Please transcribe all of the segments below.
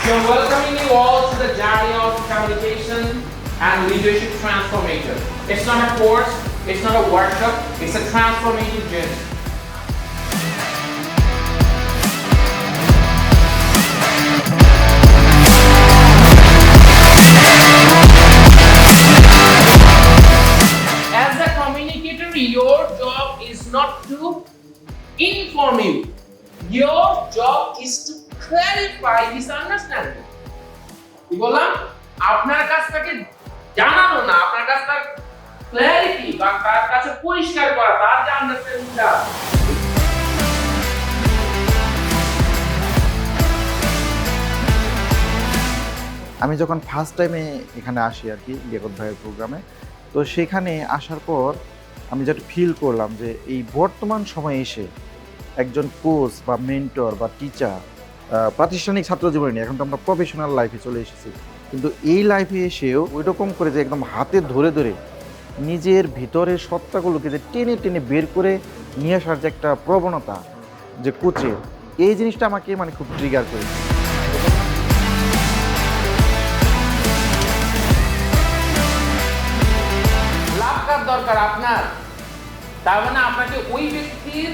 You're welcoming you all to the journey of communication and leadership transformation. It's not a course, it's not a workshop, it's a transformative journey. As a communicator, your job is not to inform you. Your job is to clarify this understanding. কি বললাম? আপনার কাছ থেকে জানানো না, আপনার কাছ থেকে ক্ল্যারিটি বা তার কাছে পরিষ্কার করা, তার যে আন্ডারস্ট্যান্ডিংটা। আমি যখন ফার্স্ট টাইমে এখানে আসি আর কি লিয়াকত ভাইয়ের প্রোগ্রামে, তো সেখানে আসার পর আমি যেটা ফিল করলাম যে এই বর্তমান সময়ে এসে একজন কোচ বা মেন্টর বা টিচার, প্রাতিষ্ঠানিক ছাত্র জীবনে নিয়ে এখন তো আমরা প্রফেশনাল লাইফে চলে এসেছি, কিন্তু এই লাইফে এসেও ওই রকম করে যে একদম হাতে ধরে ধরে নিজের ভিতরের সত্তাগুলোকে যে টেনে টেনে বের করে নিয়ে আসার যে একটা প্রবণতা যে কোচের, এই জিনিসটা আমাকে মানে খুব ট্রিগার করেছে। লাভকার দরকার আপনার, তার মানে আপনাকে ওই ব্যক্তির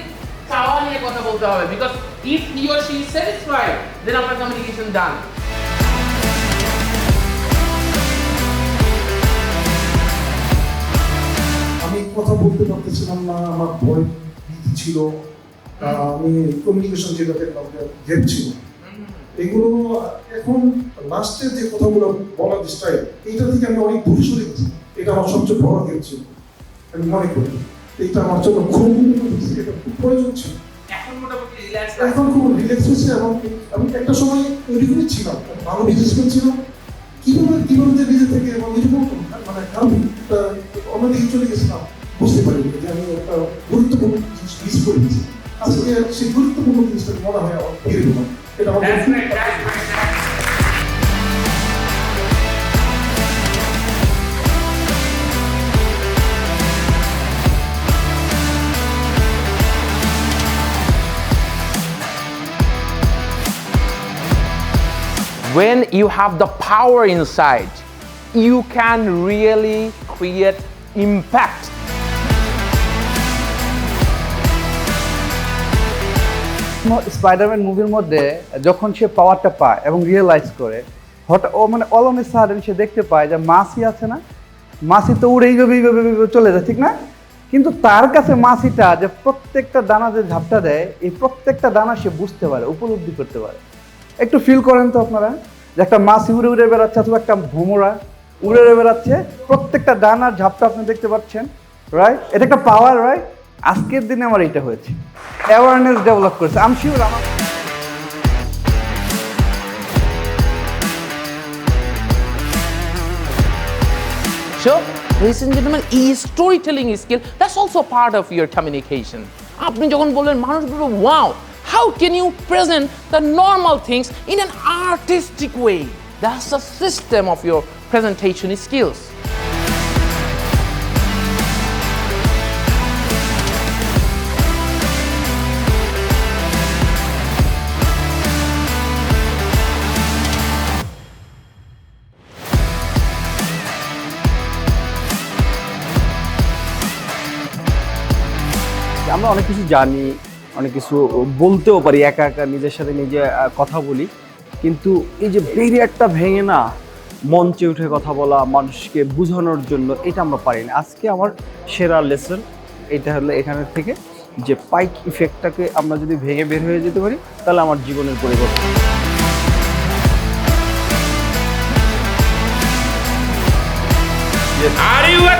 চাওয়া নিয়ে কথা বলতে হবে, because if he or she is satisfied then আপনার কমিউনিকেশন ডান। আমি কথা বলতে পারতেছিলাম না, আমার ভয় ছিল, আমি কমিউনিকেশন যেটাতে গ্যাপ ছিল, এগুলো এখন লাস্টের যে কথাগুলো বলার স্টাইল, এইটা থেকে আমি অনেক দূরে সরে গেছি। এটা আমার সবচেয়ে বড় গ্যাপ ছিল, আমি মনে করি এটা আমার জন্য খুব প্রয়োজন ছিল। এখন মোটামুটি রিল্যাক্স, এখন খুব রিল্যাক্স হয়েছে এবং আমি একটা সময় ওইরকমই ছিলাম, ভালো বিজনেসম্যান ছিলাম, কিভাবে যে নিজে থেকে এবং নিজেকে মানে আমি অন্যদিকে চলে গেছিলাম, বুঝতে পারিনি যে আমি একটা গুরুত্বপূর্ণ জিনিস মিস করে দিয়েছি। আজকে সেই গুরুত্বপূর্ণ জিনিসটা মনে হয় আমার ফিরে পেলাম। এটা আমার when you have the power inside, you can really create impact. Spiderman মুভির মধ্যে যখন সে পাওয়ারটা পায় এবং রিয়েলাইজ করে, হঠাৎ ও মানে অল অন এ সাডেন সে দেখতে পায় যে মাছি আছে না, মাছি তো উড়ে এইভাবে চলে যায়, ঠিক না? কিন্তু তার কাছে মাছিটা যে প্রত্যেকটা দানা যে ঝাপটা দেয়, এই প্রত্যেকটা দানা সে বুঝতে পারে, উপলব্ধি করতে পারে। একটু ফিল করেন তো আপনারা যে একটা মাছি উড়ে উড়ে বেড়াচ্ছে অথবা একটা ভোমরা উড়ে উড়ে বেড়াচ্ছে, প্রত্যেকটা দানার ঝাপটা আপনি দেখতে পাচ্ছেন, রাইট? এটা একটা পাওয়ার, রাইট? আজকের দিনে আমার এটা হয়েছে, অ্যাওয়ারনেস ডেভেলপ করেছে। আই এম শিওর আমার So, ladies and gentlemen, storytelling skill, that's also part of your communication. আপনি যখন বললেন মানুষগুলো wow, how can you present the normal things in an artistic way? That's the system of your presentation skills. আমরা অনেক কিছু জানি, অনেক কিছু বলতেও পারি, একা একা নিজের সাথে নিজে কথা বলি, কিন্তু এই যে ব্যারিয়ারটা ভেঙে না মঞ্চে উঠে কথা বলা, মানুষকে বোঝানোর জন্য, এটা আমরা পারি না। আজকে আমার সেরা লেসন এটা হলো এখানের থেকে, যে পাইক ইফেক্টটাকে আমরা যদি ভেঙে বের হয়ে যেতে পারি, তাহলে আমার জীবনের পরিবর্তন। Are you a